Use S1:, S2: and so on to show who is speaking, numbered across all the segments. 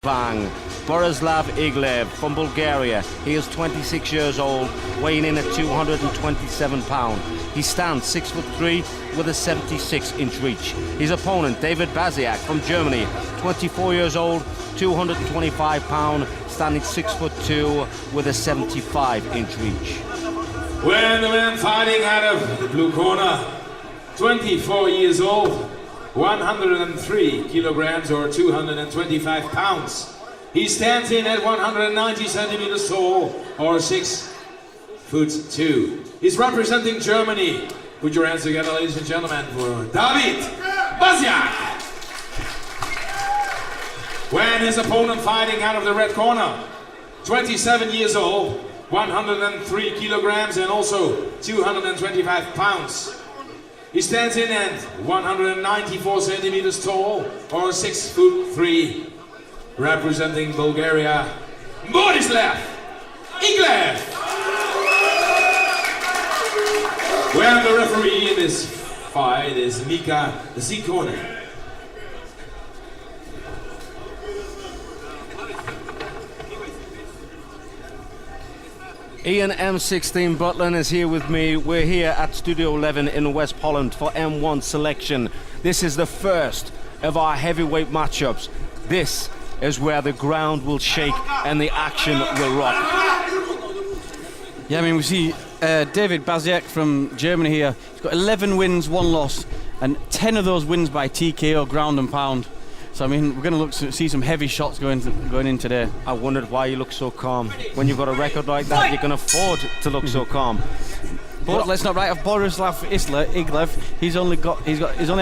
S1: Bang. Borislav from Bulgaria. He is 26 years old, weighing in at 227 pounds. He stands 6'3" with a 76-inch reach. His opponent, David Baziak from Germany, 24 years old, 225 pounds, standing 6'2" with a 75-inch reach.
S2: When the man fighting out of the blue corner, 24 years old, 103 kilograms or 225 pounds. He stands in at 190 centimeters tall or 6'2". He's representing Germany. Put your hands together, ladies and gentlemen, for Dawid Baziak. When his opponent fighting out of the red corner, 27 years old, 103 kilograms and also 225 pounds. He stands in at 194 centimeters tall or 6'3", representing Bulgaria, Borislav. Where the referee in this fight is Mika Zikonen.
S1: Ian M16 Butlin is here with me. We're here at Studio 11 in West Holland for M1 selection. This is the first of our heavyweight matchups. This is where the ground will shake and the action will rock.
S3: Yeah, I mean, we see David Baziak from Germany here. He's got 11 wins, 1 loss, and 10 of those wins by TKO, ground and pound. So, I mean, we're going to look to see some heavy shots going in today.
S1: I wondered why you look so calm. When you've got a record like that, you can afford to look so calm.
S3: But let's not write off Borislav Iglev. He's only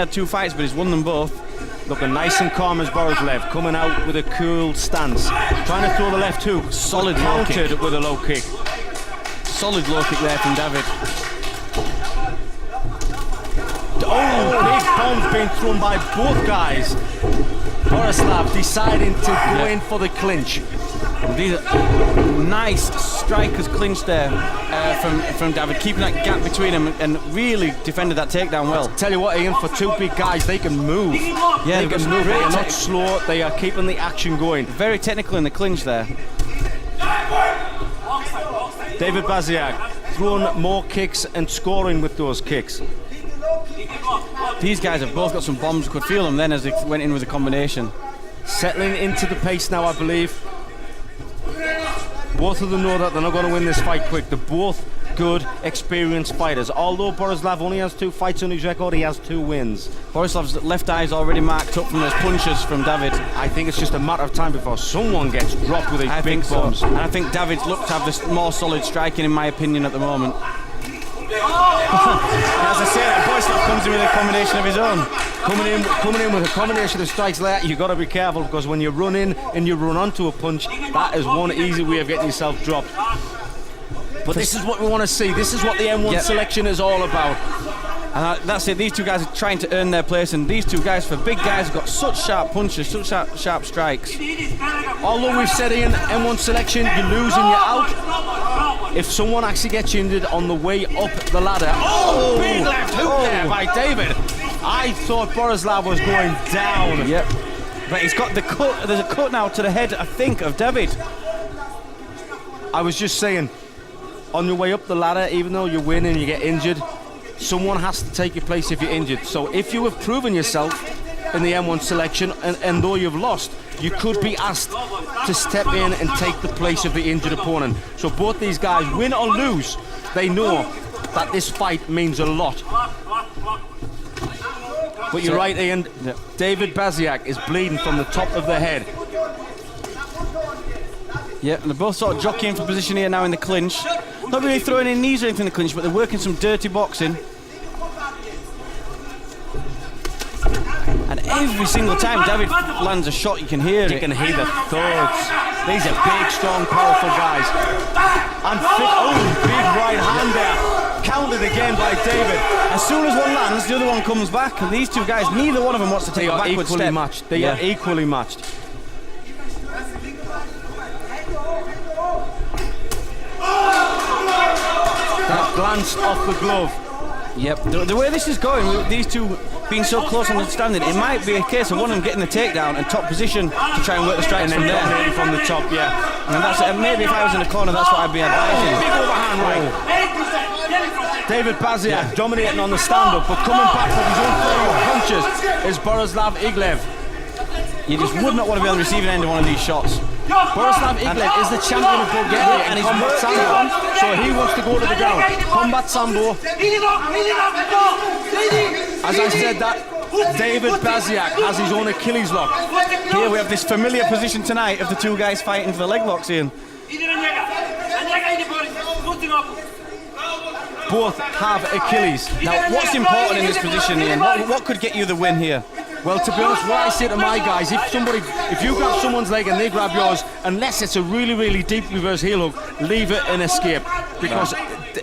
S3: had 2 fights, but he's won them both.
S1: Looking nice and calm as Borislav, coming out with a cool stance. Trying to throw the left hook.
S3: Solid low kick.
S1: Countered with a low kick.
S3: Solid low kick there from David.
S1: Oh, big bombs being thrown by both guys. Borislav deciding to go in for the clinch.
S3: These are nice strikers clinch there from David, keeping that gap between them and really defended that takedown well.
S1: Tell you what, Ian, for 2 big guys, they can move.
S3: Yeah,
S1: they can move. They are not slow. They are keeping the action going.
S3: Very technical in the clinch there.
S1: David Baziak throwing more kicks and scoring with those kicks.
S3: These guys have both got some bombs. You could feel them then as they went in with a combination.
S1: Settling into the pace now, I believe. Both of them know that they're not going to win this fight quick. They're both good, experienced fighters. Although Borislav only has 2 fights on his record, he has 2 wins.
S3: Borislav's left eye is already marked up from those punches from David.
S1: I think it's just a matter of time before someone gets dropped with these big bombs.
S3: And I think David's looked to have this more solid striking, in my opinion, at the moment. As I say, Borislav comes in with a combination of his own.
S1: Coming in with a combination of strikes like that, you've got to be careful, because when you run in and you run onto a punch, that is one easy way of getting yourself dropped. But this is what we want to see. This is what the M1 selection is all about.
S3: And that's it. These 2 guys are trying to earn their place, and these 2 guys, for big guys, have got such sharp punches, such sharp strikes.
S1: Although we've said in M1 selection, you lose and you're out. If someone actually gets injured on the way up the ladder. Oh, big left hook there by David. I thought Borislav was going down.
S3: Yep. But he's got the cut. There's a cut now to the head, I think, of David.
S1: I was just saying, on your way up the ladder, even though you win and you get injured, someone has to take your place if you're injured. So if you have proven yourself in the M1 selection, and though you've lost, you could be asked to step in and take the place of the injured opponent. So both these guys, win or lose, they know that this fight means a lot. But you're right, Ian.
S3: Yep.
S1: David Baziak is bleeding from the top of the head.
S3: Yeah, and they're both sort of jockeying for position here now in the clinch. Not really throwing in knees or anything in the clinch, but they're working some dirty boxing. And every single time David lands a shot, you can hear it.
S1: You can hear the thuds. These are big, strong, powerful guys. And big right hand there. Counted again by David.
S3: As soon as one lands, the other one comes back. And these 2 guys, neither one of them wants to take a backward step.
S1: They are equally matched. That glanced off the glove.
S3: Yep, the way this is going, with these two being so close on the standing, it might be a case of one of them getting the takedown and top position to try and work the strikes from there.
S1: From the top, yeah.
S3: And that's maybe if I was in the corner, that's what I'd be advising.
S1: Big overhand right. David Baziak dominating on the stand-up, but coming back with his own flurry of punches is Borislav Iglev.
S3: You just would not want to be on the receiving end of one of these shots.
S1: Borislav Iglev is the champion of Bulgaria and combat sambo, so he wants to go to the ground. Combat sambo. As I said, that David Baziak has his own Achilles lock.
S3: Here we have this familiar position tonight of the two guys fighting for the leg locks, Ian.
S1: Both have Achilles.
S3: Now, what's important in this position, Ian? What could get you the win here?
S1: Well, to be honest, what I say to my guys, if you grab someone's leg and they grab yours, unless it's a really, really deep reverse heel hook, leave it and escape. Because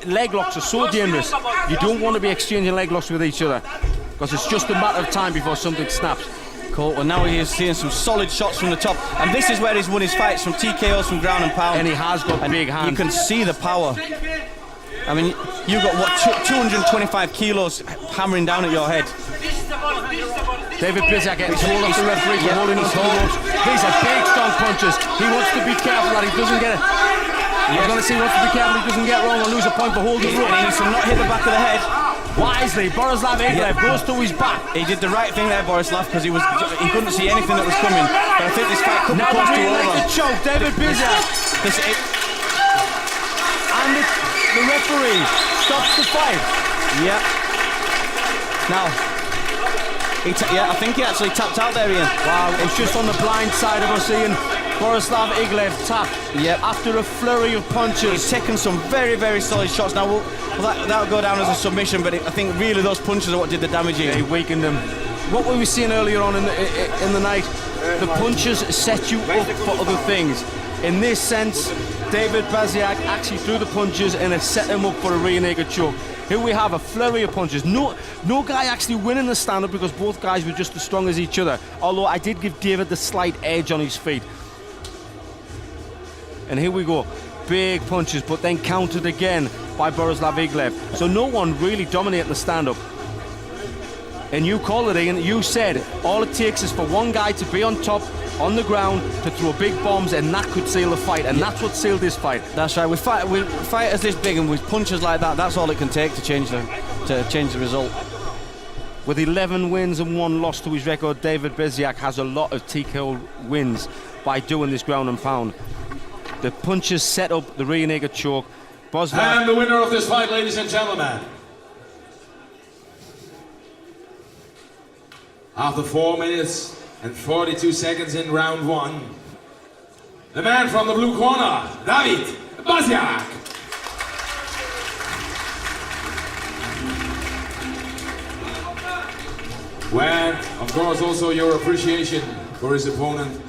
S1: leg locks are so dangerous. You don't want to be exchanging leg locks with each other, because it's just a matter of time before something snaps.
S3: Cool. Well, now he's seeing some solid shots from the top, and this is where he's won his fights, from TKOs, from ground and pound.
S1: And he has got big hands.
S3: You can see the power. I mean, you've got, what, 225 kilos hammering down at your head.
S1: David Baziak getting told off the referee for holding his ropes. These are big, strong punches. He wants to be careful that he doesn't get it. I was going to say he wants to be careful he doesn't get wrong and lose a point for holding the rope.
S3: And he needs to not hit the back of the head.
S1: Wisely, Borislav Iglev goes to his back.
S3: He did the right thing there, Borislav, because he couldn't see anything that was coming. But I think this fight could be close to over.
S1: The choke, David Baziak. And the referee stops the fight.
S3: Yeah. Now, I think he actually tapped out there, Ian.
S1: Wow, it's just on the blind side of us, Ian. Borislav Iglev tapped.
S3: Yep.
S1: After a flurry of punches.
S3: He's taken some very, very solid shots. Now, that'll go down as a submission, but I think really those punches are what did the damage here.
S1: He weakened them. What were we seeing earlier on in the night? The punches set you up for other things. In this sense, David Baziak actually threw the punches and it set him up for a rear naked choke. Here we have a flurry of punches. No guy actually winning the stand-up because both guys were just as strong as each other. Although I did give David the slight edge on his feet. And here we go. Big punches, but then countered again by Borislav Iglev. So no one really dominating the stand-up. And you called it, Ian. You said all it takes is for one guy to be on top, on the ground, to throw big bombs, and that could seal the fight. And that's what sealed this fight.
S3: That's right. We fight as this big, and with punches like that, that's all it can take to change the result.
S1: With 11 wins and 1 loss to his record, David Baziak has a lot of TKO wins by doing this ground and pound. The punches set up the rear naked choke.
S2: And the winner of this fight, ladies and gentlemen, after 4 minutes and 42 seconds in round 1, the man from the blue corner, Dawid Baziak. When, of course, also your appreciation for his opponent,